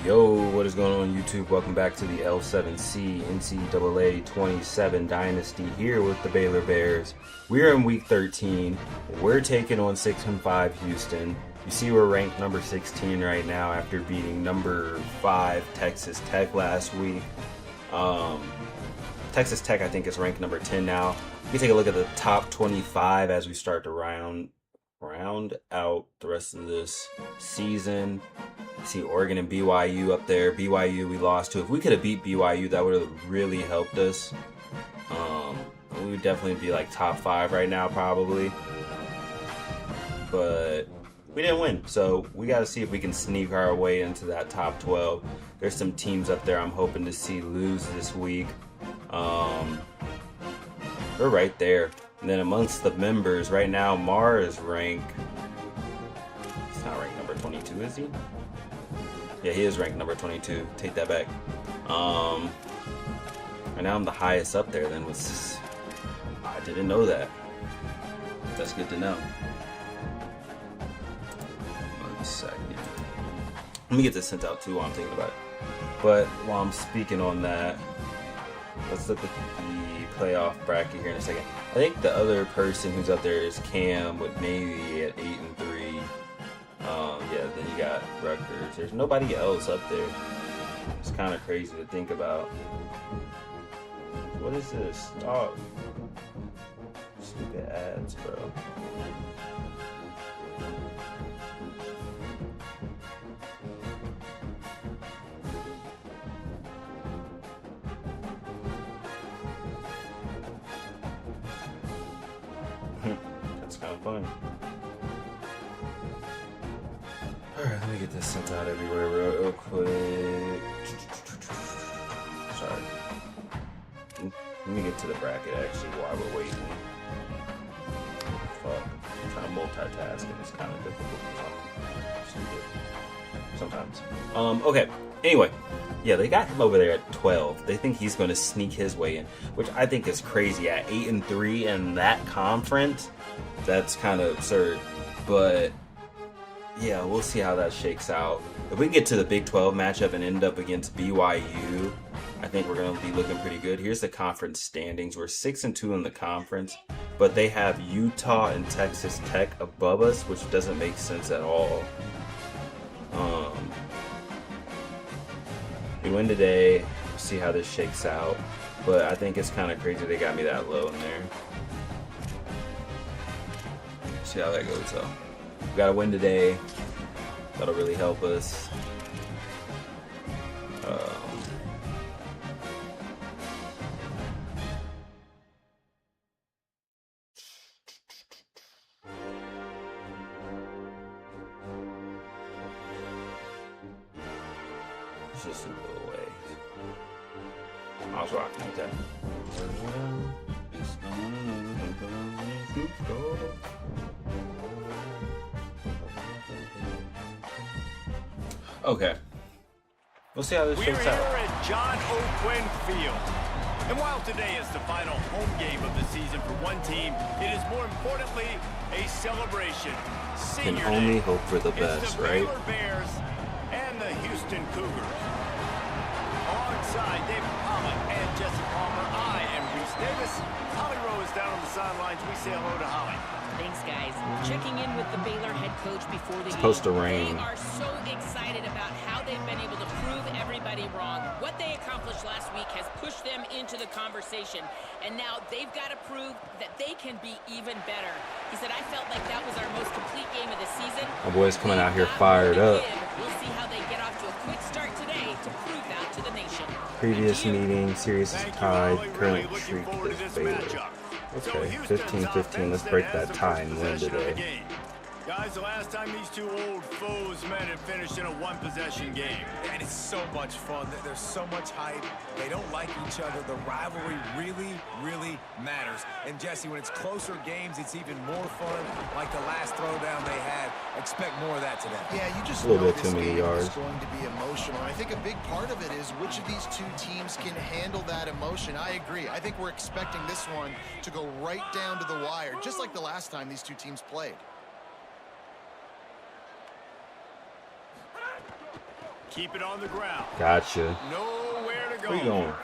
Yo, what is going on YouTube? Welcome back to the L7C NCAA 27 Dynasty here with the Baylor Bears. We're in week 13. We're taking on 6-5 Houston. You see we're ranked number 16 right now after beating number 5 Texas Tech last week. Texas Tech I think is ranked number 10 now. You can take a look at the top 25 as we start to round out the rest of this season. See Oregon and BYU up there. BYU we lost to. If we could have beat BYU, that would have really helped us. We would definitely be like top 5 right now probably. But we didn't win. So we got to see if we can sneak our way into that top 12. There's some teams up there I'm hoping to see lose this week. We're right there. And then amongst the members, right now Mar is ranked. He's not ranked number 22, is he? Yeah, he is ranked number 22. Take that back. And now I'm the highest up there. Then was I didn't know that. That's good to know. 1 second. Let me get this sent out too while I'm thinking about it. But while I'm speaking on that, let's look at the playoff bracket here in a second. I think the other person who's up there is Cam with Navy at 8-3. Yeah, then you got Rutgers. There's nobody else up there. It's kind of crazy to think about. What is this? Stop. Stupid ads, bro. That's kind of funny. Alright, let me get this sent out everywhere real quick. Sorry. Let me get to the bracket actually while we're waiting. Fuck. I'm trying to multitask and it's kind of difficult. Sometimes. Okay. Anyway. Yeah, they got him over there at 12. They think he's going to sneak his way in, which I think is crazy. At 8-3 in that conference, that's kind of absurd. But yeah, we'll see how that shakes out. If we can get to the Big 12 matchup and end up against BYU, I think we're going to be looking pretty good. Here's the conference standings. We're 6-2 in the conference, but they have Utah and Texas Tech above us, which doesn't make sense at all. We win today. We'll see how this shakes out. But I think it's kind of crazy they got me that low in there. See how that goes though. We got to win today. That'll really help us. It's just a little way. I was rocking with that. Okay. We'll see how this shakes out. We're here at John O'Quinn Field. And while today is the final home game of the season for one team, it is more importantly a celebration. Can only hope for the best, right? Baylor Bears and the Houston Cougars. Alongside David Pollock and Jesse Palmer, I am Reese Davis. Holly Rowe is down on the sidelines. We say hello to Holly. Thanks, guys. Checking in with the Baylor head coach before the game. It's supposed to rain. They are so excited about how they've been able to prove everybody wrong. What they accomplished last week has pushed them into the conversation, and now they've got to prove that they can be even better. He said, I felt like that was our most complete game of the season. My boy's coming out here fired up. We'll see how they get off to a quick start today to prove that to the nation. Previous meeting, series is tied. Current streak is Baylor. Okay, 15-15. Let's break that tie and win today. Guys, the last time these two old foes met and finished in a one-possession game. And it's so much fun. There's so much hype. They don't like each other. The rivalry really, really matters. And Jesse, when it's closer games, it's even more fun. Like the last throwdown they had. Expect more of that today. Yeah, you just a little know bit this too many game yards. is going to be emotional. I think a big part of it is which of these two teams can handle that emotion. I agree. I think we're expecting this one to go right down to the wire, just like the last time these two teams played. keep it on the ground. Gotcha. Nowhere to go. Where you going?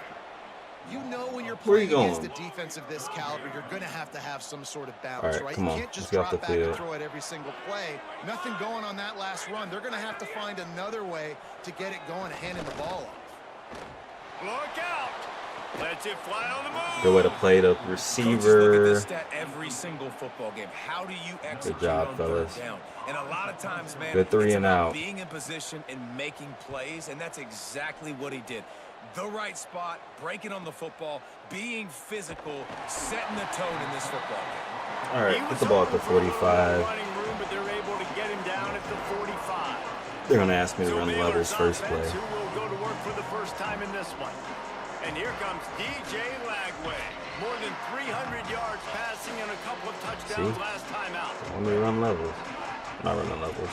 You know when you're Where you playing against going? a defense of this caliber, you're going to have some sort of balance, All right, right? come You on. can't just Let's get off drop the back and field. throw it every single play. Nothing going on that last run. They're going to have to find another way to get it going, handing the ball off. Look out. Lets it fly on the move. Good way to play the Coaches look at receiver. this stat every single football game. How do you execute job, on fellas. third down? And a lot of times, man, Good 3 it's and about out. being in position and making plays, and that's exactly what he did. The right spot, breaking on the football, being physical, setting the tone in this football game. All right, put the ball at the 45. Running room, but they're able to get him down at the 45. They're gonna ask me to So run Baylor's levels first offense, play. who will go to work for the first time in this one. And here comes DJ Lagway. More than 300 yards passing and a couple of touchdowns See? last time out. Want me to run levels? I'm not running levels.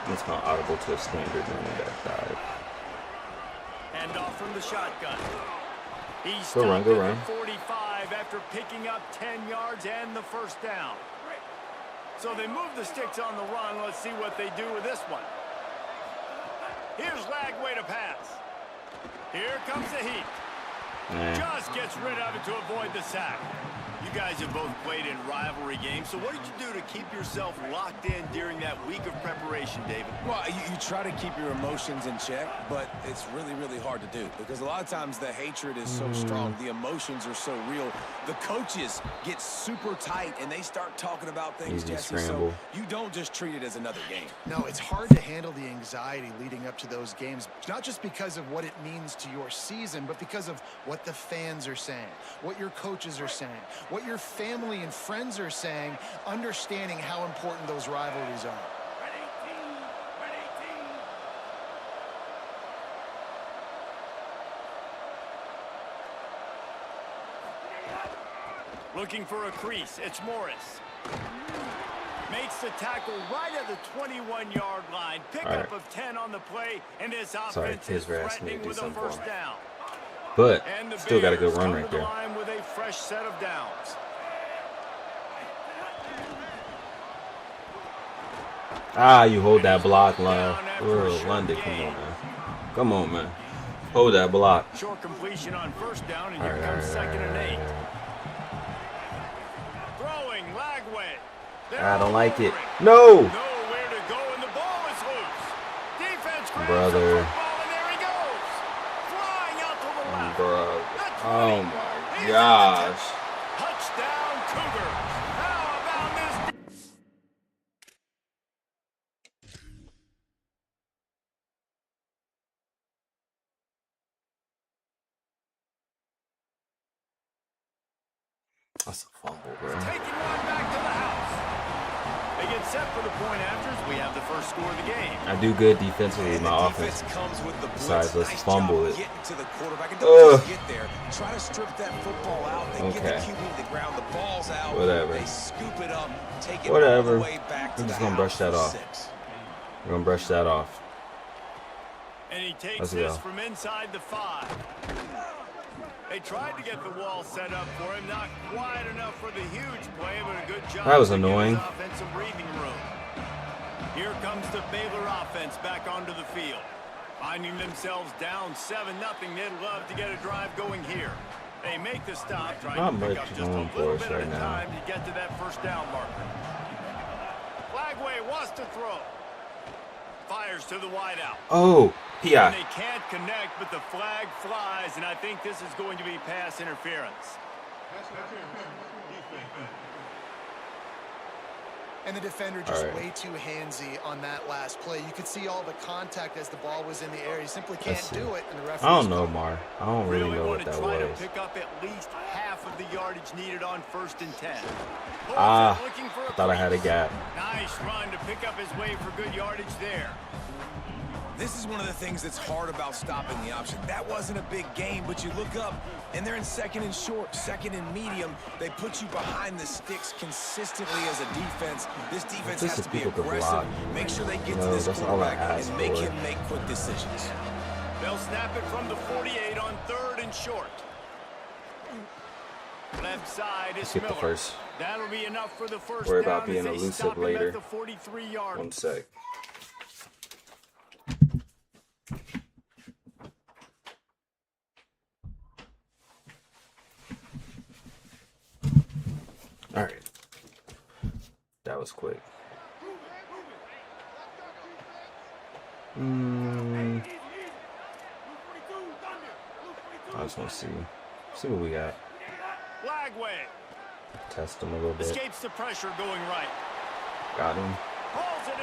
It's gonna audible to a standard running back dive. And off from the shotgun. He's Go run, go run. 45 after picking up 10 yards and the first down. So they move the sticks on the run. Let's see what they do with this one. Here's Lagway to pass. Here comes the heat. Nah. Just gets rid of it to avoid the sack. You guys have both played in rivalry games, so what did you do to keep yourself locked in during that week of preparation, David? Well, you try to keep your emotions in check, but it's really, really hard to do because a lot of times the hatred is so strong, the emotions are so real. The coaches get super tight and they start talking about things, Easy Jesse, scramble. so you don't just treat it as another game. No, it's hard to handle the anxiety leading up to those games, not just because of what it means to your season, but because of what the fans are saying, what your coaches are saying, what your family and friends are saying, understanding how important those rivalries are. Looking for a crease. It's Morris. Makes the tackle right at the 21-yard line. Pickup of 10 on the play, and his offense is threatening with a first down. But And the still got a good Bears run come right to the there. line with a fresh set of downs. Ah, you hold that block, London. Come on, man. Come on, man. Hold that block. Short completion on first down, and All here right, comes all second right, and all 8. right. Throwing Lagway. I don't like it. They're No! nowhere to go, and the ball is loose. Defense grabs the Brother. football, and there he goes. Flying out to the left. Bro. The 20. Oh, He's my in the gosh. touchdown, Cougars. How about this? That's a fumble, bro. Taking one back to the house. They get set for the point afters. We have the first score of the game. I do good defensively with And my the defense offense. comes with the blitz. Besides, let's Nice fumble job it. getting to the quarterback. And don't just get there. Try to strip that football out. They get Okay. the QB to the ground. The ball's out. Whatever. They scoop it up, take it Whatever. all the way back to I'm the just gonna brush house that for off. 6. We're going to brush that off. And he takes Let's this go. from inside the 5. They tried to get the wall set up for him. Not quite enough for the huge play, but a good job. That was to give annoying. his offense some breathing room. Here comes the Baylor offense back onto the field. Finding themselves down 7-0. They'd love to get a drive going here. They make the stop, trying Not to pick much up just a going little for us bit right of now. time to get to that first down marker. Lagway wants to throw. Fires to the wideout. Oh, And PI. they can't connect, but the flag flies, and I think this is going to be pass interference. And the defender just All right. way too handsy on that last play. You could see all the contact as the ball was in the air. He simply can't Let's see. do it, and the referee. I don't know, Mar. I don't really know want what to that try was. to pick up at least half of the yardage needed on 1st and 10. Ah, Looking for a Thought I had a crease. gap. Nice run to pick up his way for good yardage there. This is one of the things that's hard about stopping the option. That wasn't a big game, but you look up, and they're in 2nd and short, 2nd and medium. They put you behind the sticks consistently as a defense. This defense This has is to be people could aggressive, block. make sure they get No, to this that's all I quarterback asked and make for. him make quick decisions. They'll snap it from the 48 on 3rd and short. Left side is Skip the Miller. first. That'll be enough for the first Worry down about being as they elusive stop him later. at the 43-yard. 1 sec. All right. That was quick. I just want to see what we got. Lagway Test him a little bit. escapes the pressure going right. Got him. Pulls it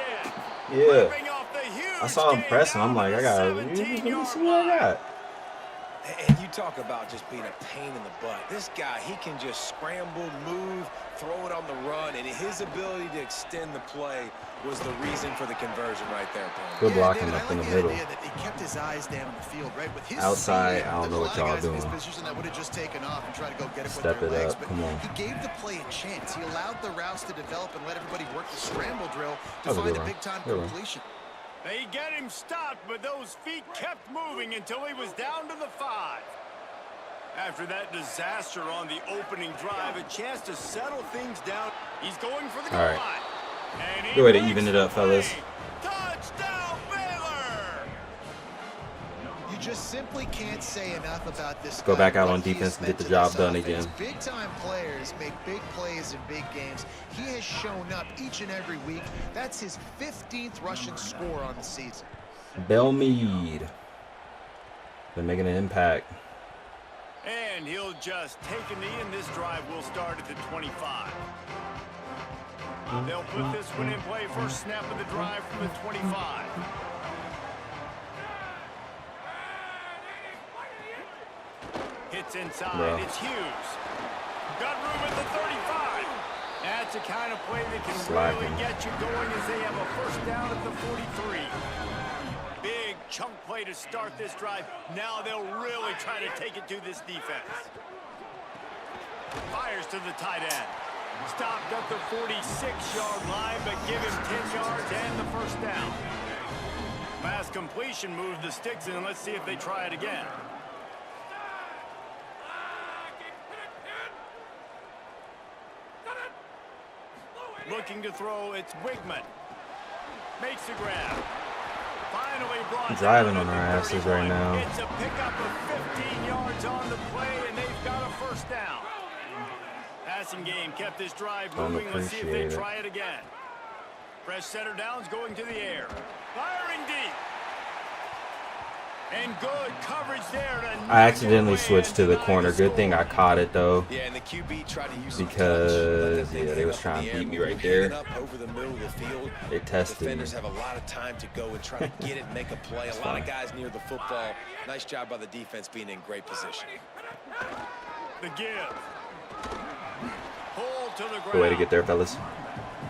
in. Yeah. Ripping off the huge I saw him gain pressing. I'm down like, to I the got. Let me 17-yard see what I line. got. And you talk about just being a pain in the butt. This guy, he can just scramble, move, throw it on the run, and his ability to extend the play was the reason for the conversion right there, Paul. Good blocking David, up in the I like middle. idea that he kept his eyes down the field, right? With his Outside, speed, I don't there's know a what lot of y'all guys in his doing. position that would have just taken off and tried to go get it Step with their it legs, up, but come on. he gave the play a chance. He allowed the routes to develop and let everybody work the scramble drill to That was a find good a run. big-time Good run. completion. They get him stopped, but those feet kept moving until he was down to the 5. After that disaster on the opening drive, a chance to settle things down. He's going for the goal All right. line. And he Good way to makes even it the up, fellas. play. Touchdown, Baylor! You just simply can't say enough about this Go guy, back out what on he defense has and get meant the to job this done offense. again. Big-time players make big plays in big games. He has shown up each and every week. That's his 15th rushing score on the season. Bellmead. Been making an impact. And he'll just take a knee, and this drive will start at the 25. They'll put this one in play. First snap of the drive from the 25. Hits inside. Bro. It's Hughes. Got room at the 35. That's the kind of play that can Slacking. really get you going as they have a first down at the 43. Big chunk play to start this drive. Now they'll really try to take it to this defense. Fires to the tight end. Stopped at the 46-yard line, but give him 10 yards and the first down. Pass completion moved the sticks in. Let's see if they try it again. Looking to throw, it's Wigman. Makes the grab. Finally brought Driving down on at our the asses right 31. now. It's a pickup of 15 yards on the play, and they've got a first down. Passing game kept this drive Don't moving. Let's see if they appreciate it. try it again. Fresh center downs going to the air. Firing deep. And good coverage there. I accidentally switched to the corner. Good thing I caught it though. Yeah, and the QB tried to use some Because, touch, let yeah, that they thing was up trying in to the beat me air, right move there. it up over the middle of the field. They tested me. Defenders have a lot of time to go and try to get it and make a play. A lot of guys near the football. Nice job by the defense being in great position. The give. Pull to the ground. Good way to get there, fellas.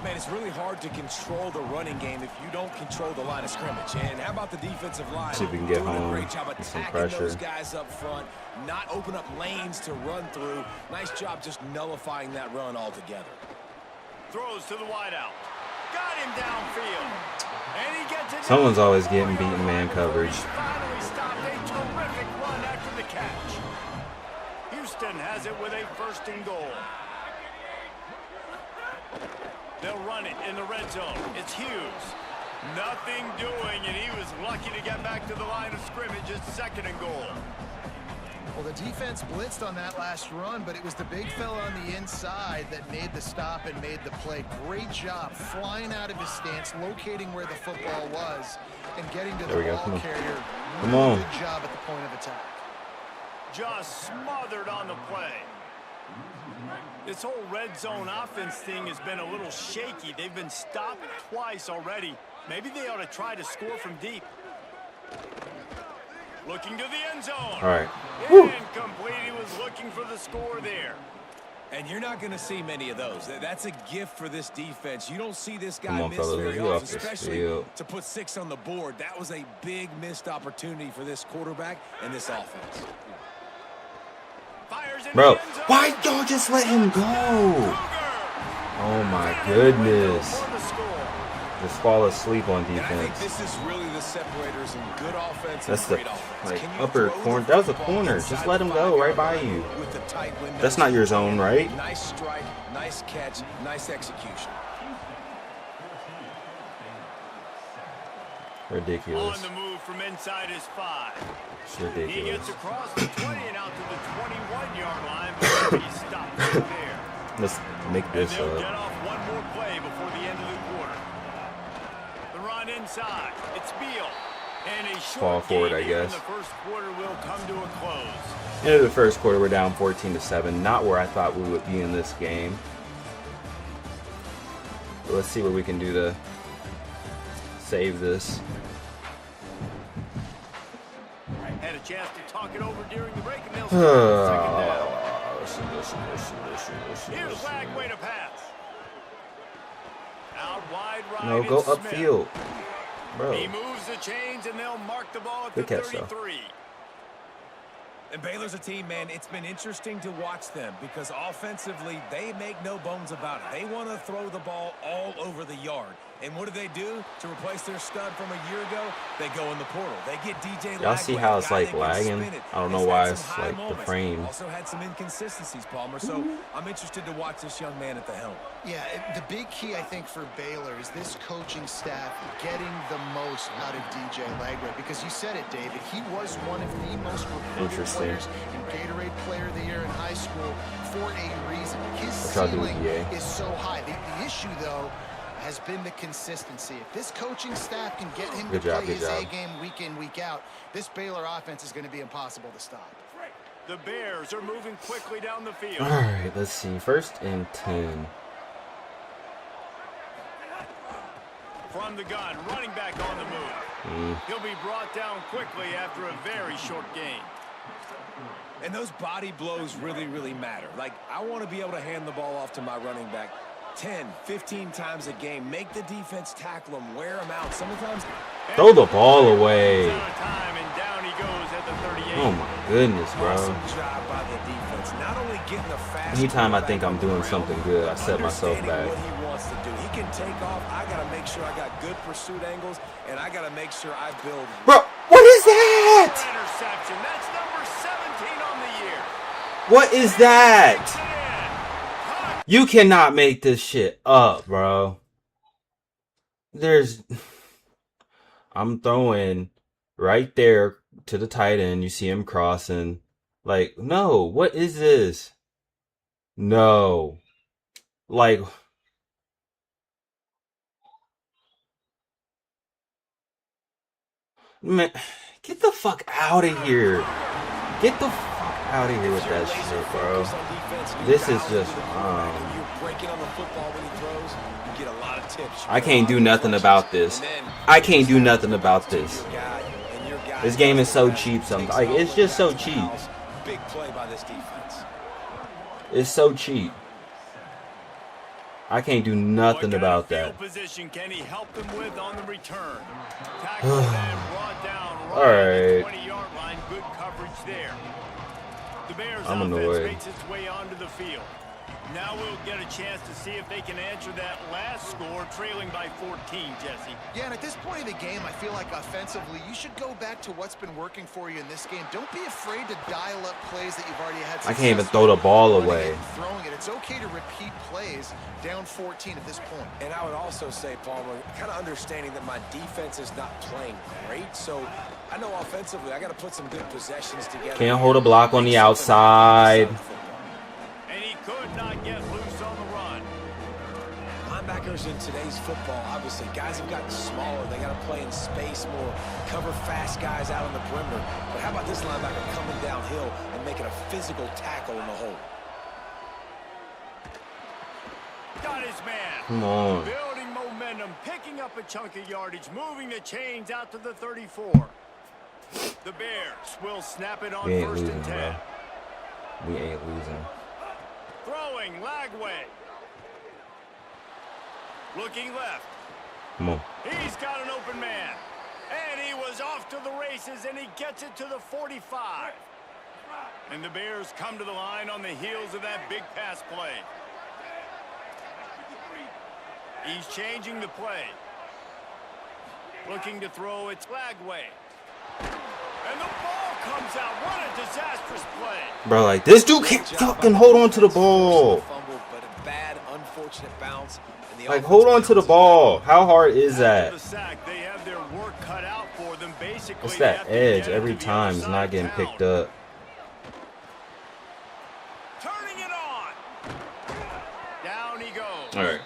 Man, it's really hard to control the running game if you don't control the line of scrimmage. And how about the defensive line? See if we can get doing home, a great job get some attacking those pressure. guys up front, not open up lanes to run through. Nice job just nullifying that run altogether. Throws to the wideout. Got him downfield. And he gets it. Someone's down always the getting 4-yard beaten man line. coverage. Finally stopped a terrific run after the catch. Houston has it with a first and goal. They'll run it in the red zone. It's Hughes. Nothing doing, and he was lucky to get back to the line of scrimmage. It's second and goal. Well, the defense blitzed on that last run, but it was the big fella on the inside that made the stop and made the play. Great job flying out of his stance, locating where the football was, and getting to There we the go. ball Come on. carrier. Come Really on. Good job at the point of attack. Just smothered on the play. This whole red zone offense thing has been a little shaky. They've been stopped twice already. Maybe they ought to try to score from deep. Looking to the end zone. All right. Woo. Incomplete. He was looking for the score there. And you're not going to see many of those. That's a gift for this defense. You don't see this Come guy on, miss fellas, very let's get off often, this especially field. to put 6 on the board. That was a big missed opportunity for this quarterback and this offense. Fires in Bro, the end zone. why y'all just let him go? Cougar. Oh my Finally went goodness. for the score. just fall asleep on And I think defense. this is really the separators in good offense That's and the great offense. like Can you upper throw the corner. That was a football corner. inside Just let the him go right 5-yard by line you. with the tight windows? That's not your zone, right? Nice strike, nice catch, nice execution. Ridiculous. On the move from inside his 5. It's He ridiculous. gets across the 20 and out to the 21-yard line, but he's stopped right there. Let's make And this they'll get up. off one more play before the end of the quarter. The run inside. It's Beal. And a short Fall forward, game I here in guess. the first quarter will come to a close. End of the first quarter, we're down 14-7. Not where I thought we would be in this game. But let's see what we can do to save this. Had a chance to talk it over during the break, and they'll start second down. Here's Lagway to pass. Out wide right. No, go is Smith. upfield. He Bro. moves the chains, and they'll mark the ball at Good the catch, though. 33. And Baylor's a team, man, it's been interesting to watch them because offensively, they make no bones about it. They want to throw the ball all over the yard. And what do? To replace their stud from a year ago, they go in the portal. They get DJ Y'all see Lagway, how a it's guy like that can lagging? spin it. I don't know He's why had it's some high like the moments. frame. Also had some inconsistencies, Palmer. So I'm interested to watch this young man at the helm. Yeah, the big key, I think, for Baylor is this coaching staff getting the most out of DJ Lagway. Because you said it, David. He was one of the most recruited Interesting. players in Gatorade Player of the Year in high school for a reason. His What y'all do, ceiling EA? is so high. The issue, though, has been the consistency. If this coaching staff can get him Good to job, play good his job. A-game week in, week out, this Baylor offense is going to be impossible to stop. The Bears are moving quickly down the field. All right, let's see. 1st and 10. From the gun, running back on the move. He'll be brought down quickly after a very short gain. And those body blows really, really matter. Like, I want to be able to hand the ball off to my running back 10, 15 times a game. Make the defense tackle him, wear him out. Sometimes Throw the ball away. Out of time, and down he goes at the 38. Oh my goodness, bro. awesome job by the defense. Not only getting the fast Anytime I quarterback think I'm on the doing ground, something good, I but set myself understanding back. what he wants to do. He can take off. I got to make sure I got good pursuit angles, and I got to make sure I build. Bro, what is that? Interception. That's number 17 on the year. What is that? Takes it in. You cannot make this shit up, bro. I'm throwing right there to the tight end. You see him crossing. Like, no, what is this? No. Like, man, get the fuck out of here. Get the fuck out of here with that shit, bro. This is just, You're breaking on the football when he throws. You get a lot of tips. I can't do nothing about this. I can't do nothing about this. This game is so cheap sometimes. Like, it's just so cheap. Big play by this defense. It's so cheap. I can't do nothing What about kind of that. field position can he help them with on the return? Tackled and brought down All right right. at the 20-yard line. Good coverage there. The Bears I'm offense annoyed. makes its way onto the field. Now we'll get a chance to see if they can answer that last score, trailing by 14, Jesse. Yeah, and at this point of the game, I feel like offensively, you should go back to what's been working for you in this game. Don't be afraid to dial up plays that you've already had. I can't even throw the ball running away. it and throwing it. It's okay to repeat plays down 14 at this point. And I would also say, Palmer, kind of understanding that my defense is not playing great, so I know offensively I got to put some good possessions together. Can't hold a block on the outside. And he could not get loose on the run. Linebackers in today's football, obviously, guys have gotten smaller. They got to play in space more, cover fast guys out on the perimeter. But how about this linebacker coming downhill and making a physical tackle in the hole? Got his man. Come on. Building momentum, picking up a chunk of yardage, moving the chains out to the 34. The Bears will snap it on We ain't 1st losing, and 10. bro. We ain't losing. Throwing, Lagway. Looking left. Come on. He's got an open man. And he was off to the races, and he gets it to the 45. And the Bears come to the line on the heels of that big pass play. He's changing the play. Looking to throw its flag way. And the ball comes out. What a disastrous play. Bro, like, this dude can't fucking hold on to the ball. Fumble, but a bad, unfortunate bounce. And the Like, hold on to the ball. How hard is that? After the sack, they have their work cut out for them. Basically, It's they that have to edge get every to the time. other It's side not of getting town. picked up. Turning it on. Down he goes. All right.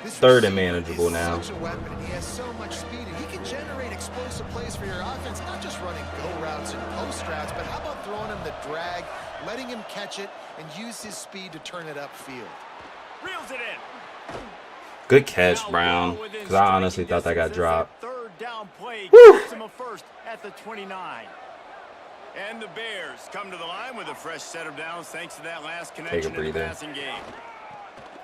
This Third and receiver manageable is now. Such a weapon, and he has so much speed, and he can generate explosive plays for your offense. Not just running go routes and post routes, but how about throwing him the drag, letting him catch it, and use his speed to turn it upfield. Reels it in. Good catch, Brown. Because I honestly thought that got dropped. Third down play Woo! gives him a first at the 29. And the Bears come to the line with a fresh set of downs thanks to that last connection in the breather. passing game.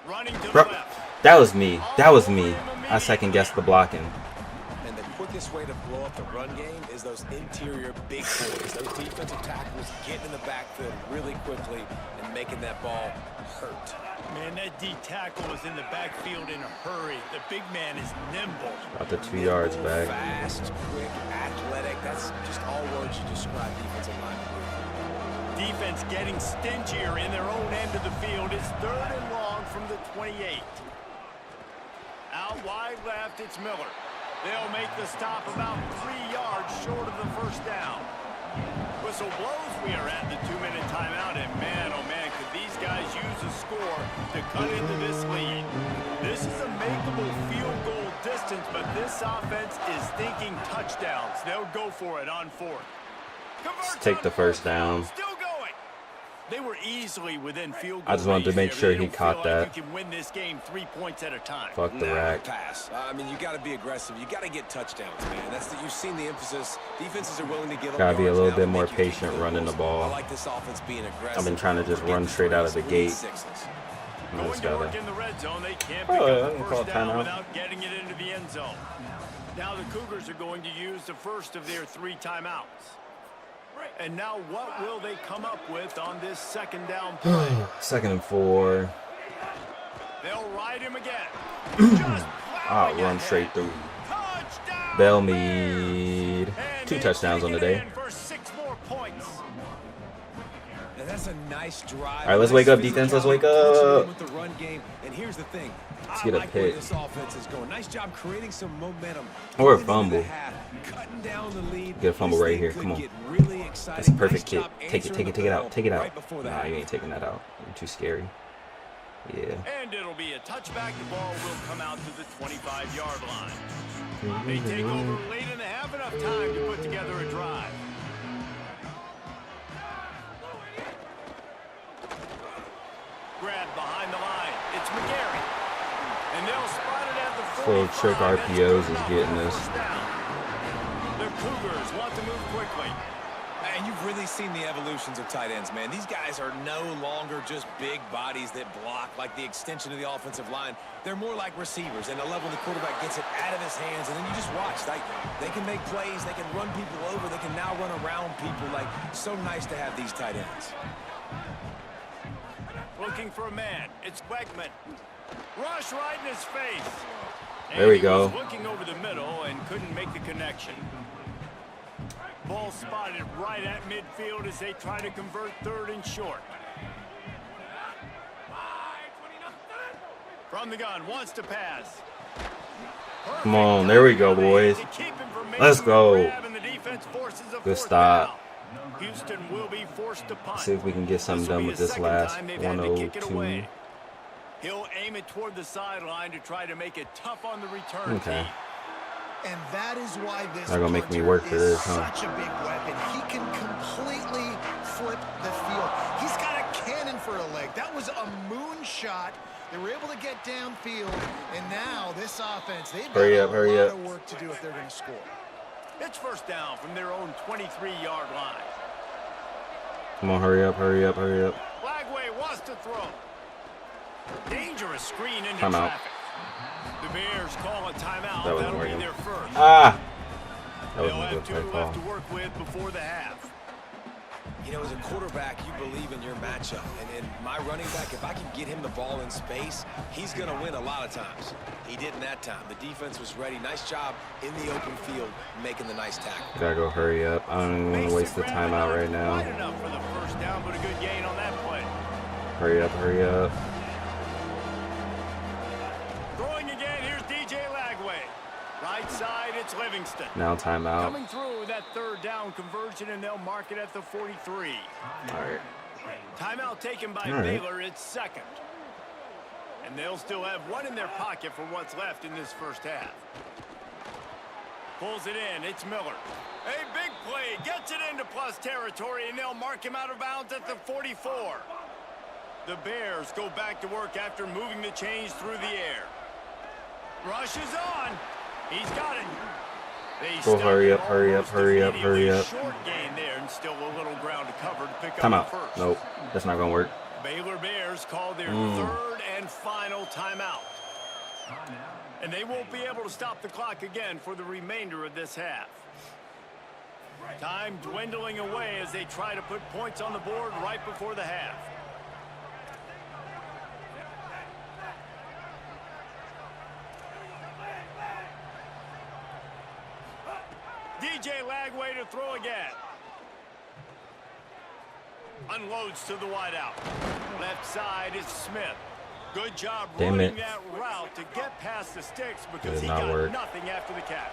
Running to Bro, the left. that was me. That was me. I second guessed the blocking. And the quickest way to blow up the run game is those interior big boys. Those defensive tackles getting in the backfield really quickly and making that ball hurt. Man, that D tackle was in the backfield in a hurry. The big man is nimble. About the 2 yards Nimble, back. Fast, quick, athletic. That's just all words you describe defensive line. Defense getting stingier in their own end of the field. It's third and long from the 28. Out wide left, it's Miller. They'll make the stop about 3 yards short of the first down. Whistle blows. We are at the 2-minute timeout, and man, oh man, could these guys use a score to cut into this lead. This is a makeable field goal distance, but this offense is thinking touchdowns. They'll go for it on fourth. Just take the first down. Still going. They were easily within field goal. I just wanted to range make there. sure They he don't caught feel like that. You can win this game 3 points at a time. Fuck the rack. Pass. I mean, you got to be aggressive. You got to get touchdowns, man. You've seen the emphasis. Defenses are willing to give up. Gotta be a yards little now bit to more make you kick patient field running goals. the ball. I like this offense being aggressive. I've been trying to just run straight out of the gate. I Going just to work gotta. in the red zone. They can't Oh, pick yeah, up I the can call first it down timeout. without getting it into the end zone. Now the Cougars are going to use the first of their 3 timeouts. And now what will they come up with on this second down play? 2nd and 4. They'll ride him again. Just I'll plowing run ahead. straight through. Touchdown, Bellmead. And 2 they touchdowns on the take it day. in for 6 more points. Now that's a nice drive. All right, let's wake up, defense. Let's wake up. With the run game. And here's the thing. Let's I get a like where pick. this offense is going. Nice job creating some momentum. Or a Going into fumble. the half, cutting down the lead. Get a fumble This right thing here. could Come on. get really exciting. That's a perfect Nice kick. job Take it, answering take it, the take it bell out. Take it out. right before the Nah, half. you ain't taking that out. You're too scary. Yeah. And it'll be a touchback. The ball will come out to the 25-yard line. They take over late in the half, enough time to put together a drive. Grab behind the line. It's McGarry. And they'll spot it at the 45. Little trick RPOs is getting us. First down. The Cougars want to move quickly. And you've really seen the evolutions of tight ends, man. These guys are no longer just big bodies that block like the extension of the offensive line. They're more like receivers, and the level the quarterback gets it out of his hands, and then you just watch. They can make plays. They can run people over. They can now run around people. Like, so nice to have these tight ends. Looking for a man. It's Wegman. Rush right in his face. There we And he go. was looking over the middle and couldn't make the connection. Ball spotted right at midfield as they try to convert 3rd and short. From the gun, wants to pass. Come on, there we go, boys. Let's go. Good stop. Houston will be forced to punt. See if we can get something This will done be with the this second last time they've had to kick it 102. away. He'll aim it toward the sideline to try to make it tough on the return Okay. team. And that is why this They're gonna make me punter work for is this, huh? such a big weapon. He can completely flip the field. He's got a cannon for a leg. That was a moonshot. They were able to get downfield, and now this offense, they've got Hurry a up, hurry lot up. of work to do if they're going to score. It's first down from their own 23-yard line. Come on, hurry up, hurry up, hurry up. Flagway wants to throw. Dangerous screen into Timeout. traffic. The Bears call a timeout. That wasn't That'll be working. their first. Ah! That They'll wasn't a have good 2 play left call. to work with before the half. You know, as a quarterback, you believe in your matchup. And my running back, if I can get him the ball in space, he's going to win a lot of times. He didn't that time. The defense was ready. Nice job in the open field making the nice tackle. Gotta go hurry up. I don't even want to waste the timeout right now. Enough for the first down, but a good gain on that play. Hurry up, hurry up. Throwing again, here's DJ Lagway. Right side, it's Livingston. Now timeout. Coming through that third down conversion, and they'll mark it at the 43. All right. Timeout taken by Baylor. It's second. And they'll still have one in their pocket for what's left in this first half. Pulls it in. It's Miller. A big play. Gets it into plus territory, and they'll mark him out of bounds at the 44. The Bears go back to work after moving the chains through the air. Rush is on. He's got it. Go hurry up, hurry up, hurry up, hurry up. Short gain there and still a little ground to cover to pick up Timeout. the first. Nope, that's not gonna work. Baylor Bears call their third and final timeout. And they won't be able to stop the clock again for the remainder of this half. Time dwindling away as they try to put points on the board right before the half. DJ Lagway to throw again. Unloads to the wideout. Left side is Smith. Good job running that route to get past the sticks because he got nothing after the catch.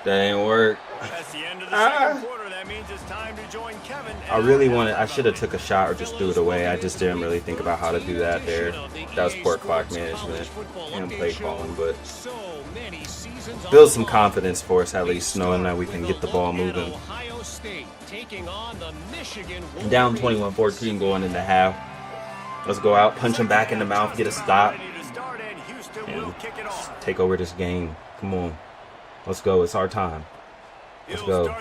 That ain't work. That's the end of the second quarter. That means it's time to join Kevin. I should have took a shot or just threw it away. I just didn't really think about how to do that there. That was poor clock management and play calling, but build some confidence for us at least, knowing that we can get the ball moving. Down 21-14 going into half. Let's go out, punch him back in the mouth, get a stop, and take over this game. Come on. Let's go. It's our time. Let's go.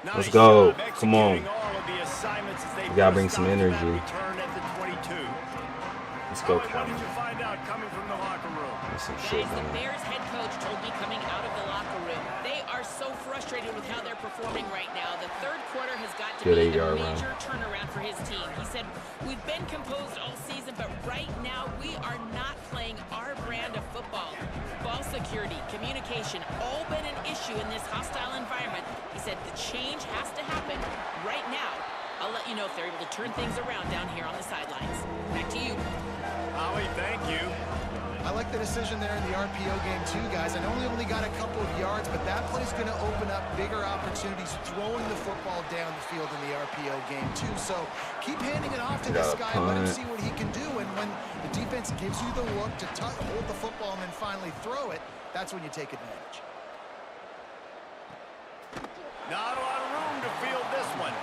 Let's go. Come on. We gotta bring some energy. Let's go, Kevin. There's some shit the Bears head coach told me coming out of the locker room, they are so frustrated with how they're performing right now. The third quarter has got to be a major turnaround for his team. He said, we've been composed all season, but right now we are not playing our brand of football. Ball security, communication, all been an issue in this hostile environment. He said the change has to happen right now. I'll let you know if they're able to turn things around down here on the sidelines. Back to you. Howie, thank you. I like the decision there in the RPO game too, guys. I know we only got a couple of yards, but that play's going to open up bigger opportunities throwing the football down the field in the RPO game too. So keep handing it off to this guy and let him see what he can do. And when the defense gives you the look to hold the football and then finally throw it, that's when you take advantage. Not a lot of room to field this one.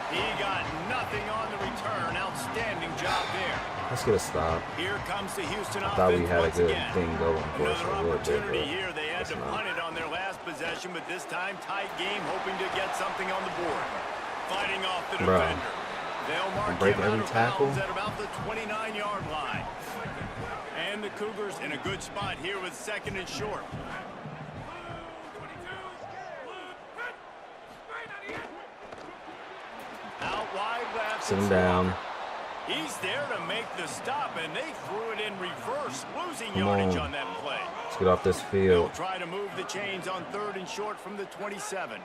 He got nothing on the return. Outstanding job there. Let's get a stop. Here comes the Houston I thought we had a good again. thing going for us Another a little bit, opportunity but here. They had to punt it on their last possession, but this time tight game, hoping to get something on the board. Fighting off the defender. They'll mark break him every out of tackle bounds at about the 29-yard line. And the Cougars in a good spot here with second and short. Out wide left. sit him down. He's there to make the stop, and they threw it in reverse, losing yardage on that play. Let's get off this They'll field. try to move the chains on third and short from the 27.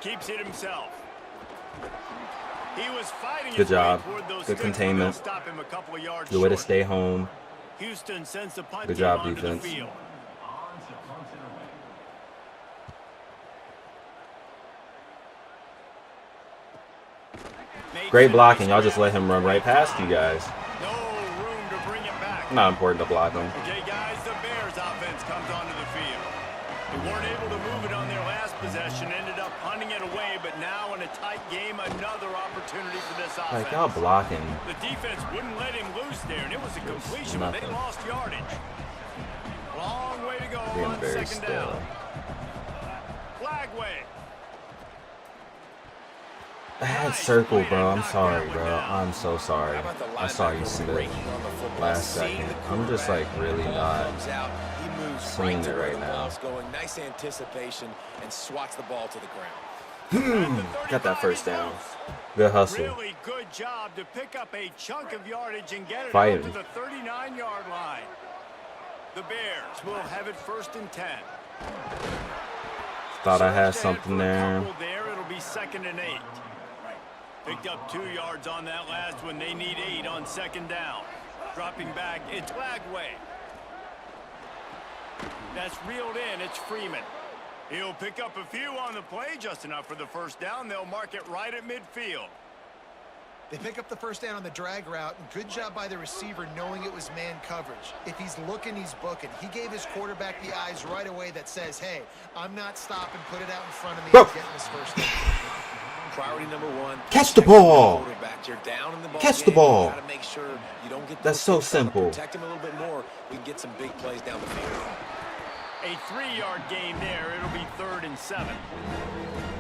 Keeps it himself. He was fighting Good his way job. toward those Good sticks, containment. but they'll stop him a couple of yards Good way to short. stay home. Houston sends the punt Good team job, onto defense. the field. Great blocking. Y'all just let him run right past you guys. No room to bring it back. Not important to block him. Okay, guys, the Bears offense comes onto the field. They weren't able to move it on their last possession, ended up punting it away, but now in a tight game, another opportunity for this offense. Like, y'all blocking. The defense wouldn't let him loose there, and it was a completion, but they nothing. lost yardage. Long way to go Being on very second still. down. Flagway. Bad circle, bro. I'm sorry, bro. I'm so sorry. I saw you slip last second. I'm just like really not. moves Swing right it to where right the now. ball's going. Nice anticipation and swats the ball to the ground. Got that first down. Good hustle. Really good job to pick up a chunk of yardage and get it Fight out to him. the 39-yard line. The Bears will have it 1st and 10. Thought I had First and something for a there. couple there. It'll be 2nd and 8. Picked up 2 yards on that last one. They need 8 on 2nd down. Dropping back, it's Lagway. That's reeled in. It's Freeman. He'll pick up a few on the play, just enough for the 1st down. They'll mark it right at midfield. They pick up the 1st down on the drag route, and good job by the receiver knowing it was man coverage. If he's looking, he's booking. He gave his quarterback the eyes right away that says, hey, I'm not stopping, put it out in front of me, and getting this 1st down. Priority number 1. Catch the ball. You're down in the ball Catch game. the ball. You gotta make sure you don't get That's those so kicks out. simple. Protect him a little bit more. We can get some big plays down the field. A 3-yard gain there. It'll be 3rd and 7.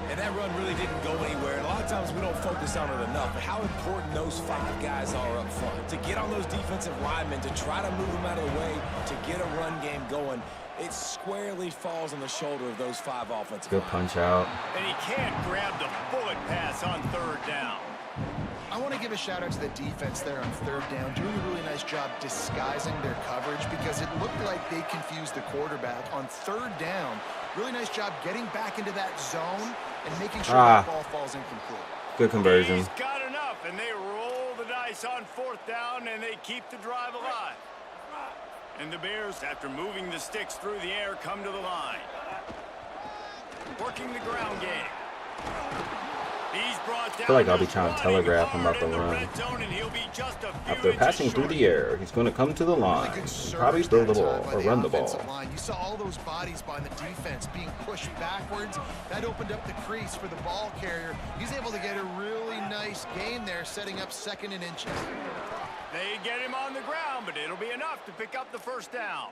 And that run really didn't go anywhere. And a lot of times we don't focus on it enough. But how important those 5 guys are up front. To get on those defensive linemen, to try to move them out of the way, to get a run game going, it squarely falls on the shoulder of those 5 offensive Good linemen. punch out. And he can't grab the bullet pass on 3rd down. I want to give a shout out to the defense there on 3rd down, doing a really nice job disguising their coverage because it looked like they confused the quarterback on 3rd down. Really nice job getting back into that zone and making sure that ball falls incomplete. Good conversion. He's got enough, and they roll the dice on 4th down, and they keep the drive alive. And the Bears, after moving the sticks through the air, come to the line. Working the ground game. He's brought down. I feel like I'll be trying to telegraph him about the run. After passing through the air, he's going to come to the line. Probably throw the ball or run the ball. You saw all those bodies by the defense being pushed backwards. That opened up the crease for the ball carrier. He's able to get a really nice gain there, setting up 2nd and inches. They get him on the ground, but it'll be enough to pick up the 1st down.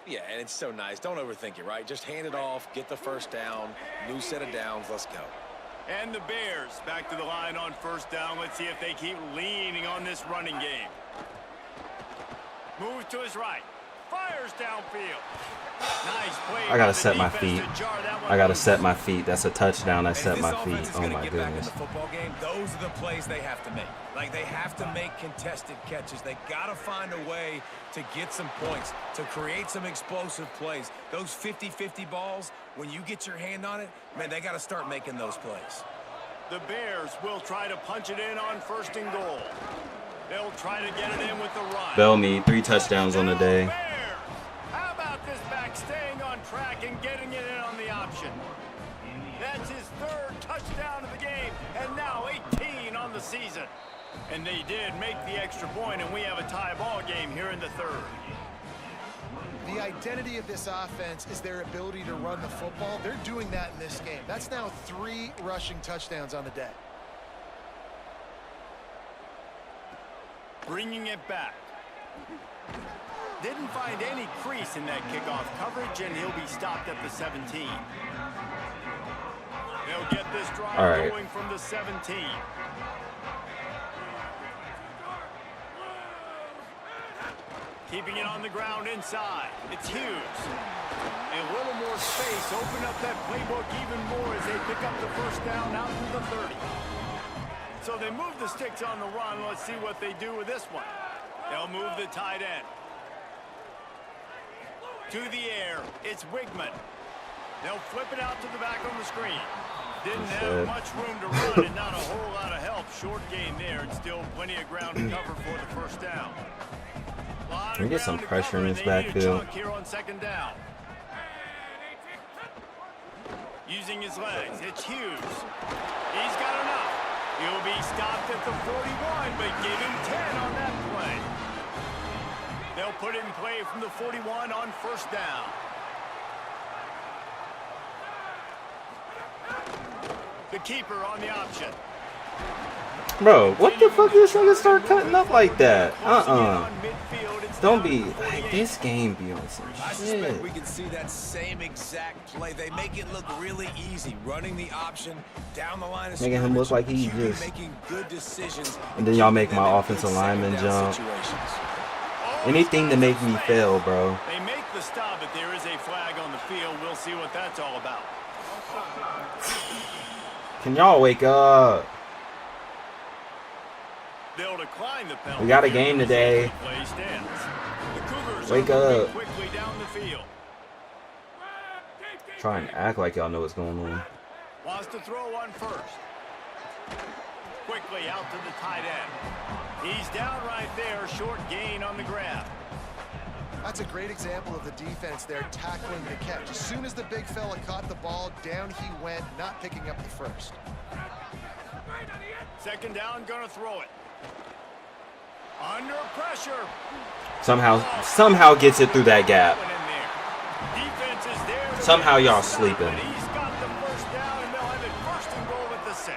Yeah, and it's so nice. Don't overthink it, right? Just hand it off, get the 1st down, new set of downs, let's go. And the Bears back to the line on 1st down. Let's see if they keep leaning on this running game. Moves to his right. Fires downfield. Nice play. I gotta set my feet. I gotta set my feet. That's a touchdown. I set my feet. Oh my goodness. Back in the football game, those are the plays they have to make. Like, they have to make contested catches. They gotta find a way to get some points, to create some explosive plays. Those 50-50 balls, when you get your hand on it, man, they gotta start making those plays. The Bears will try to punch it in on 1st and goal. They'll try to get it in with the run. Bellamy, 3 touchdowns on the day. How about this back staying on track and getting it in on the option? That's his 3rd touchdown of the game, and now 18 on the season. And they did make the extra point, and we have a tie ball game here in the 3rd. The identity of this offense is their ability to run the football. They're doing that in this game. That's now 3 rushing touchdowns on the day. Bringing it back. Didn't find any crease in that kickoff coverage, and he'll be stopped at the 17. They'll get this drive going from the 17. Keeping it on the ground inside. It's Hughes. And a little more space. Open up that playbook even more as they pick up the 1st down out to the 30. So they move the sticks on the run. Let's see what they do with this one. They'll move the tight end. To the air, it's Wigman. They'll flip it out to the back on the screen. Didn't have much room to run and not a whole lot of help. Short gain there and still plenty of ground to cover for the 1st down. Can we get some pressure in this backfield? Here on 2nd down. Using his legs, it's Hughes. He's got enough. He'll be stopped at the 41, but give him 10 on that play. They'll put it in play from the 41 on 1st down. The keeper on the option. Bro, what the fuck did this nigga start cutting up like that? Don't be like, this game be on some I shit. suspect we can see that same exact play. They make it look really easy, running the option down the line of Making him look like he just making good decisions. And then y'all make my offensive lineman jump. Anything to make me fail, bro. They make the stop, but there is a flag on the field. We'll see what that's all about. Can y'all wake up? They'll decline the penalty. We got a game today. Play stands. The Cougars Wake are up. quickly down the field. Try and act like y'all know what's going on. Wants to throw one first. Quickly out to the tight end. He's down right there. Short gain on the grab. That's a great example of the defense there tackling the catch. As soon as the big fella caught the ball, down he went, not picking up the first. Second down, gonna throw it. Under pressure. Somehow gets it through that gap. Defense is there. Somehow y'all sleeping. He's got the first down, and they'll have it first and goal at the 6.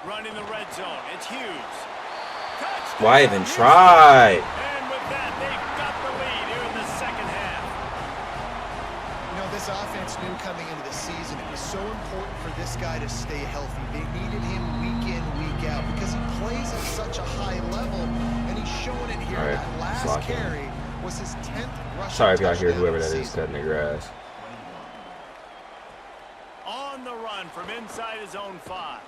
Running the red zone. It's Hughes. Touchdown. Why even try? And with that, they've got the lead here in the second half. You know, this offense knew coming into the season it was so important for this guy to stay healthy. They needed him week in, week out because he plays at such a high level, and he's showing it here. All right, that last carry was his 10th rushing Sorry if y'all hear touchdown whoever of that the is season. cutting the grass. On the run from inside his own 5.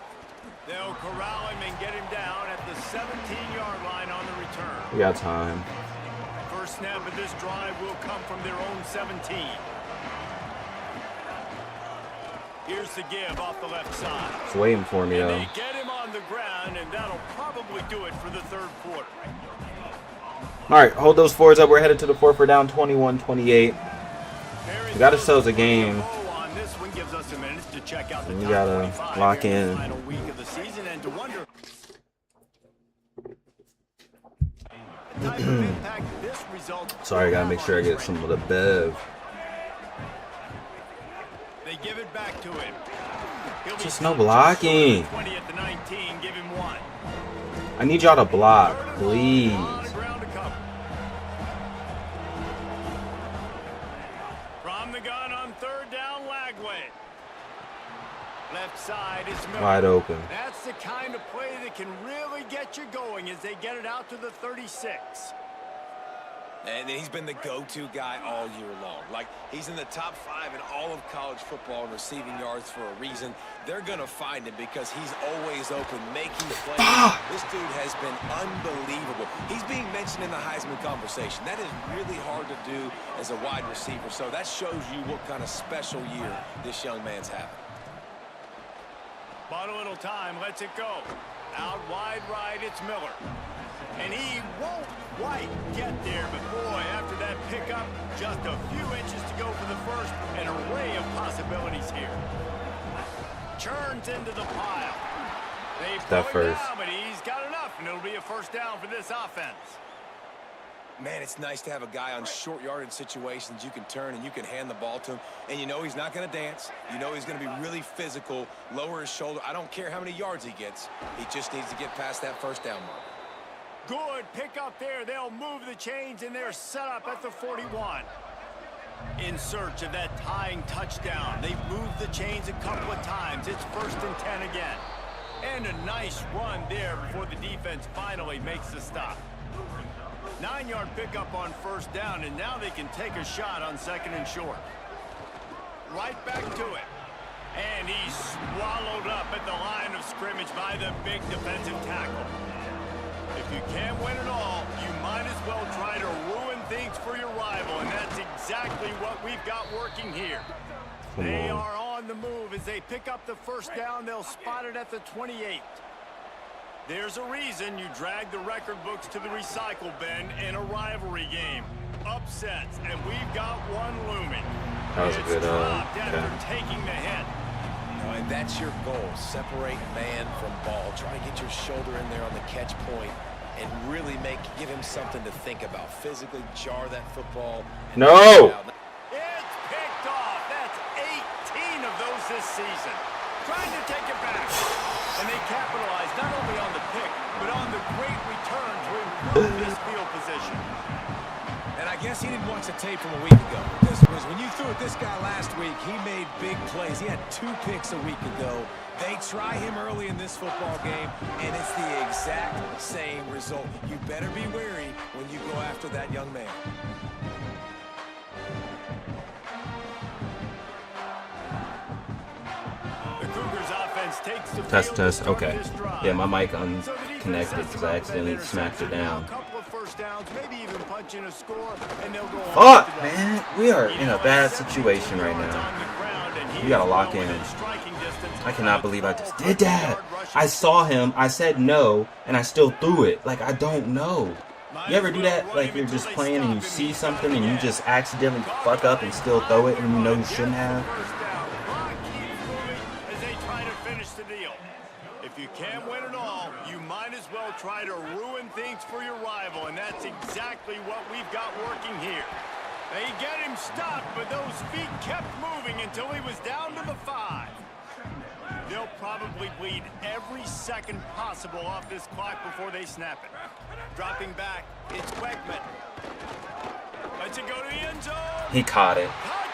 They'll corral him and get him down at the 17-yard line on the return. We got time. First snap of this drive will come from their own 17. Here's the give off the left side. It's waiting for me, And though. they get him on the ground, and that'll probably do it for the third quarter. All right, hold those fours up. We're headed to the 4th. We're down 21-28. We got ourselves a game. On this one gives us a minute to check out the We top gotta 25 lock here the in. final week of the season and to wonder the type of impact this result Sorry, I gotta make sure I get some of the bev. They give it back to him. He'll be Just no blocking. 20 at the 19, give him 1. I need y'all to block, please. On the ground to cover. From the gun on third down, Lagway. Left side is Miller. Wide open. That's the kind of play that can really get you going as they get it out to the 36. And he's been the go-to guy all year long. Like, he's in the top 5 in all of college football in receiving yards for a reason. They're going to find him because he's always open, making plays. This dude has been unbelievable. He's being mentioned in the Heisman conversation. That is really hard to do as a wide receiver. So that shows you what kind of special year this young man's having. Bought a little time, lets it go. Out wide right, it's Miller. And he won't quite get there, but boy, after that pickup, just a few inches to go for the first. An array of possibilities here. Churns into the pile. They That pull him first. down, but he's got enough, and it'll be a first down for this offense. Man, it's nice to have a guy on short yardage situations you can turn and you can hand the ball to him. And you know he's not going to dance. You know he's going to be really physical, lower his shoulder. I don't care how many yards he gets. He just needs to get past that first down mark. Good pick up there. They'll move the chains, and they're set up at the 41. In search of that tying touchdown. They've moved the chains a couple of times. It's 1st and 10 again. And a nice run there before the defense finally makes the stop. 9-yard pickup on first down, and now they can take a shot on 2nd and short. Right back to it. And he's swallowed up at the line of scrimmage by the big defensive tackle. If you can't win it all, you might as well try to ruin things for your rival, and that's exactly what we've got working here. They are on the move. As they pick up the first down, they'll spot it at the 28. There's a reason you drag the record books to the recycle bin in a rivalry game. Upsets, and we've got one looming. That was a good, dropped yeah. after taking the hit. And that's your goal. Separate man from ball. Try to get your shoulder in there on the catch point and really give him something to think about. Physically jar that football. No! It's picked off. That's 18 of those this season. Trying to take it back. And they capitalize not only on the pick, but on the great return to improve this field position. And I guess he didn't watch the tape from a week ago. This was when you threw at this guy last week, he made big plays. He had 2 picks a week ago. They try him early in this football game, and it's the exact same result. result. You better be wary when you go after that young man. The Cougars offense takes the Test, field test. to start Okay. this drive. Yeah, my mic So the defense unconnected has because to I go accidentally for smacked it interception. down. A couple of first downs, maybe even punching a score, and they'll go on Fuck, to the- man. We are in a bad 72 situation right yards now. on the ground, and he We gotta is lock well in. within striking distance. I cannot believe I just did that. I saw him, I said no, and I still threw it. Like, I don't know. You ever do that? Like, you're just playing and you see something and you just accidentally fuck up and still throw it and you know you shouldn't have? As they try to finish the deal. If you can't win it all, you might as well try to ruin things for your rival, and that's exactly what we've got working here. They get him stopped, but those feet kept moving until he was down to the 5. They'll probably bleed every second possible off this clock before they snap it. Dropping back, it's Quackman. Lets it go to the end zone. He caught it.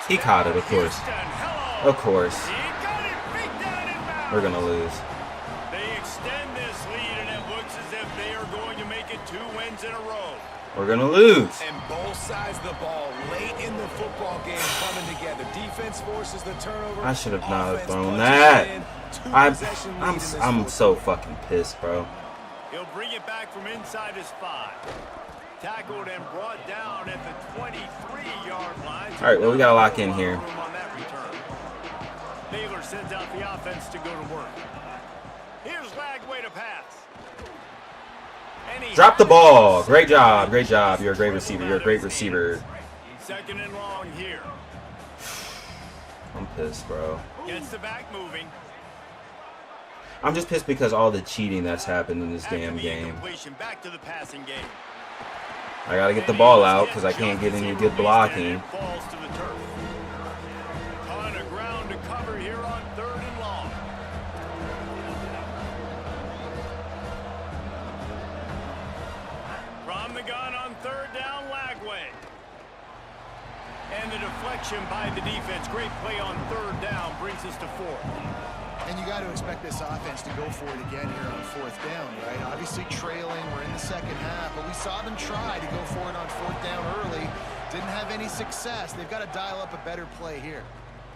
He caught it, of course. Houston, hello. Of course. He got it beat down in bounds. We're gonna lose. They extend this lead, and it looks as if they are going to make it 2 wins in a row. We're gonna lose. And both sides of the ball late in the football game coming together. Defense forces the turnover. I should have not Offense thrown punches that. in. Two-possession lead in this I'm football. so fucking pissed, bro. He'll bring it back from inside his 5. Tackled and brought down at the 23-yard line. All right, well, we gotta lock in here. Room on that return. Baylor sends out the offense to go to work. Here's Lagway to pass. And he Drop the has ball. it. Great job. Great job. You're a great receiver. You're a great receiver. Second and long here. I'm pissed, bro. Gets the back moving. I'm just pissed because all the cheating that's happened in this After damn the game. incompletion, back to the passing game. I gotta get the ball out because I can't get any good blocking. Falls to the turf. Ton of ground to cover here on 3rd and long. From the gun on 3rd down, Lagway. And the deflection by the defense. Great play on 3rd down brings us to 4th. And you got to expect this offense to go for it again here on 4th down, right? Obviously trailing, we're in the second half, but we saw them try to go for it on 4th down early. Didn't have any success. They've got to dial up a better play here.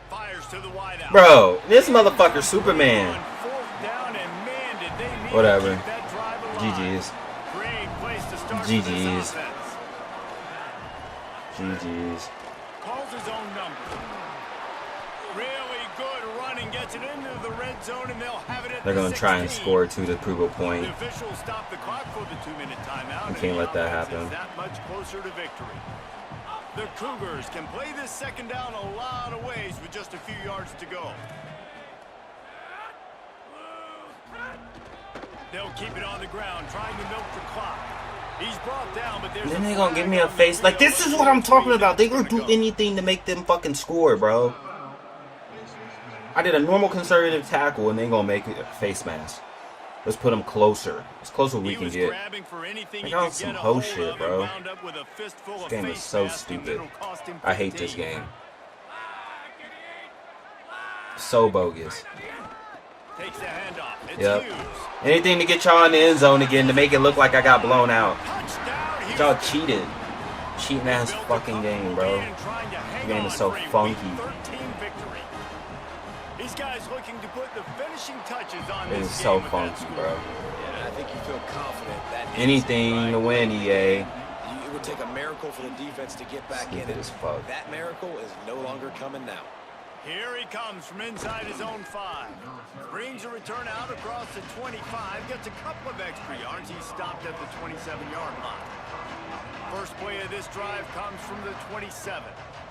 Fires to the wideout. Bro, this motherfucker Superman. On 4th down, and man, did they need Whatever. to keep that drive alive. GG's. Great place to start for GG's. this offense. GG's. Calls his own number. Really good running, gets it into the red zone, and they'll have it at They're the gonna try and 16. score too to prove a point. The officials stop the clock for the 2-minute timeout. We can't and let the that offense happen. is that much closer to victory. The Cougars can play this second down a lot of ways with just a few yards to go. They'll keep it on the ground, trying to milk the clock. He's brought down, but there's And then a they gonna give me a flag on the face like field. this is what I'm talking about. They gonna do anything to make them fucking score, bro. I did a normal conservative tackle and they gonna make it a face mask. Let's put them closer. As close as we He can was get. grabbing for anything Like, he that could was some get a hoe hold shit, of and bro. wound up with a fistful of This game is face so masks, and stupid. it'll cost him I hate this 15. game. So bogus. Takes the handoff. It's Yep. Hughes. Anything to get y'all in the end zone again to make it look like I got blown out. Touchdown, Y'all Houston. cheated. Cheating ass Built a fucking game, comfortable bro. lead and trying to hang The game on is so for a funky. Week 13 victory. These guys looking to put the finishing touches on It this is so game with that funky, score. bro. Yeah, I think you feel confident that Anything to win, EA. It would take a miracle for the defense to get back in Stupid it. as fuck. That miracle is no longer coming now. Here he comes from inside his own 5. Brings a return out across the 25. Gets a couple of extra yards. He's stopped at the 27-yard line. First play of this drive comes from the 27.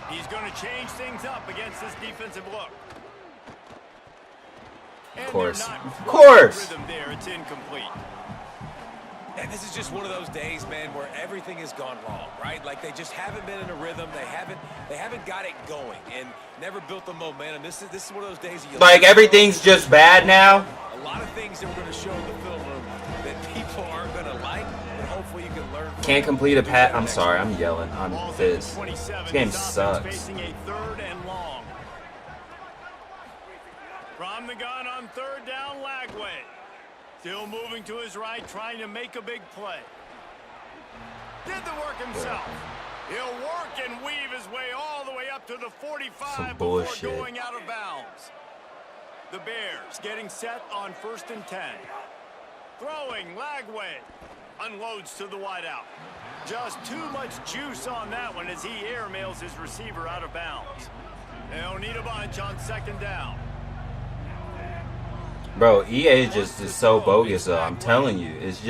He's going to change things up against this defensive look. And Of course. they're not Of quite in course. rhythm there. It's incomplete. And this is just one of those days, man, where everything has gone wrong, right? Like they just haven't been in a rhythm. They haven't got it going and never built the momentum. This is one of those days. Like everything's just bad now. A lot of things that we're going to show in the film room that people aren't going to like, but hopefully you can learn from. Can't complete a pat. I'm sorry. I'm yelling. I'm Ball's at the pissed. 27. This game His offense sucks. Facing a 3rd and long. From the gun on 3rd down, Lagway. Still moving to his right, trying to make a big play. Did the work himself. He'll work and weave his way all the way up to the 45 before going out of bounds. The Bears getting set on 1st and 10. Throwing, Lagway. Unloads to the wideout. Just too much juice on that one as he airmails his receiver out of bounds. They'll need a bunch on 2nd down. Bro, EA just is so bogus though, I'm telling you. It's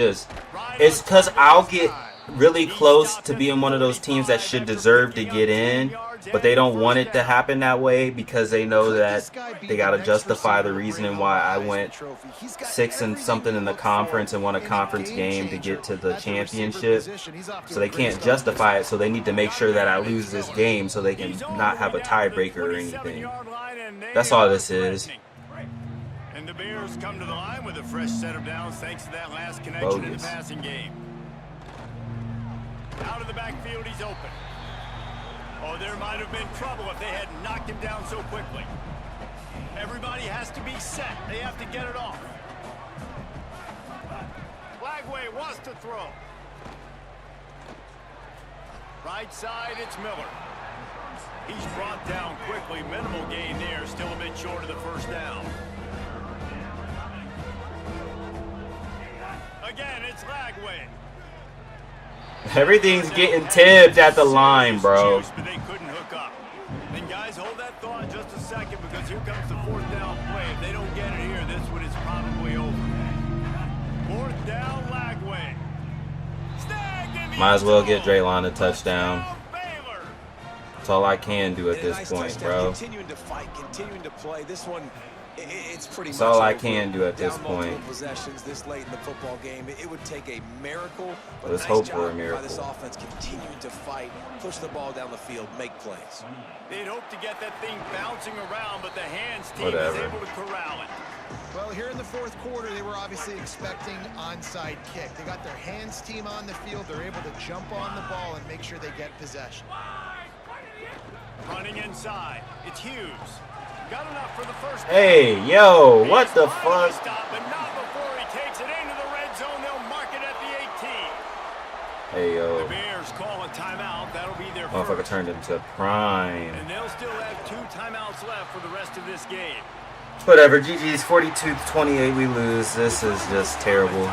because I'll get really close to being one of those teams that should deserve to get in, but they don't want it to happen that way because they know that they got to justify the reasoning why I went 6 and something in the conference and won a conference game to get to the championship. So they can't justify it, so they need to make sure that I lose this game so they can not have a tiebreaker or anything. That's all this is. And the Bears come to the line with a fresh set of downs thanks to that last connection in the passing game. Out of the backfield, he's open. Oh, there might have been trouble if they had knocked him down so quickly. Everybody has to be set. They have to get it off. Lagway wants to throw. Right side, it's Miller. He's brought down quickly. Minimal gain there. Still a bit short of the 1st down. Again, it's Lagway. Everything's getting tipped at the line, bro. But they couldn't hook up. And guys, hold that thought just a second because here comes the 4th down play. If they don't get it here, this one is probably over. 4th down, Lagway. Might as well get Draylon a touchdown. That's all I can do at this point, bro. Continuing to fight, continuing to play. This one, it's pretty That's much all I over. can do at this Down point. multiple possessions this late in the football game. It would take a miracle, but Let's nice hope job for a by miracle. this offense continuing to fight, push the ball down the field, make plays. They'd hope to get that thing bouncing around, but the hands team Whatever. is able to corral it. Well, here in the 4th quarter, they were obviously expecting onside kick. They got their hands team on the field. They're able to jump on the ball and make sure they get possession. Running inside, it's Hughes. Got enough for the 1st down. Hey, yo, what the fuck? Stop, but not before he takes it into the red zone. They'll mark it at the 18. Hey, The yo. Bears call a timeout. That'll be their Motherfucker first. turned into prime. And they'll still have 2 timeouts left for the rest of this game. Whatever, GG's 42-28, we lose. This is just terrible.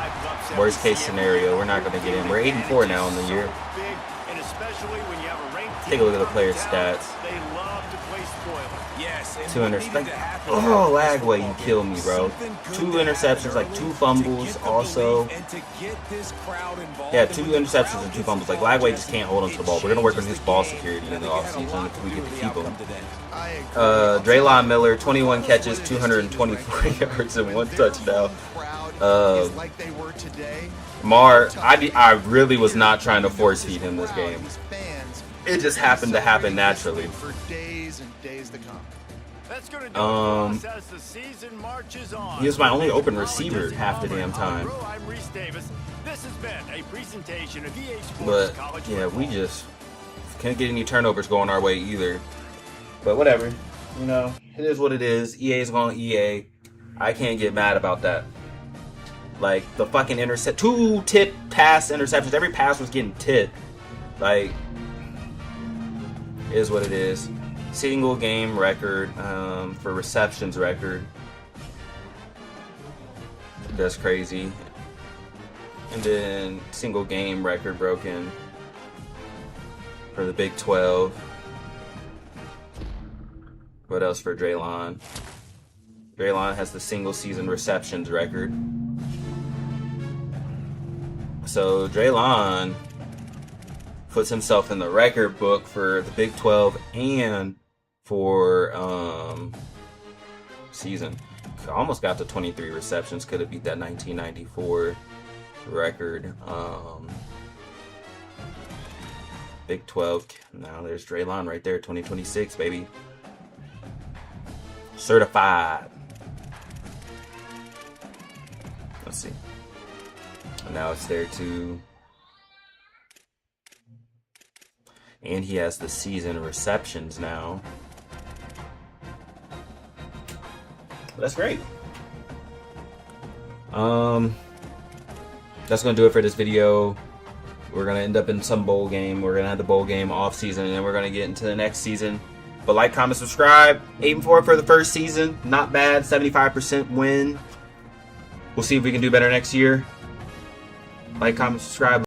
Worst case scenario, we're not going to get in. We're 8-4 now in the year. Big, and especially when you have a ranked Take a look at the player stats. They love to play spoiler. Yes, and 2 what needed interceptions. to happen Oh, in this Lagway, you football kill game, me, bro. something 2 good to interceptions, have like the 2 crowd fumbles to get the also. belief and to get this crowd involved. Yeah, And 2 when the interceptions crowd and 2 gets fumbles. Like, involved, Lagway just can't hold onto the ball. We're going to work on his ball security in the offseason if we get to keep him. I agree. Draylon Miller, 21 catches, 224 yards, and 1 touchdown. Like they were today. Mar, I really was not trying to force feed him this game. It just happened to happen naturally. For days and days to come. That's going to do it for us as the season marches on. He was my only open receiver half the damn time. I'm Reese Davis. This has been a presentation of EA Sports But College yeah, Football. we just can't get any turnovers going our way either. But whatever, you know, it is what it is. EA is going EA. I can't get mad about that. Like the fucking 2 tip pass interceptions. Every pass was getting tipped. Like, it is what it is. Single game record for receptions record. That's crazy. And then single game record broken for the Big 12. What else for Draylon? Draylon has the single season receptions record. So Draylon puts himself in the record book for the Big 12 and for season. Almost got to 23 receptions. Could have beat that 1994 record. Big 12. Now there's Draylon right there. 2026, baby. Certified. Let's see. And now it's there too. And he has the season receptions now. That's great. That's going to do it for this video. We're going to end up in some bowl game. We're going to have the bowl game off season, and then we're going to get into the next season. But like, comment, subscribe. 8-4 for the first season. Not bad. 75% win. We'll see if we can do better next year. Like, comment, subscribe.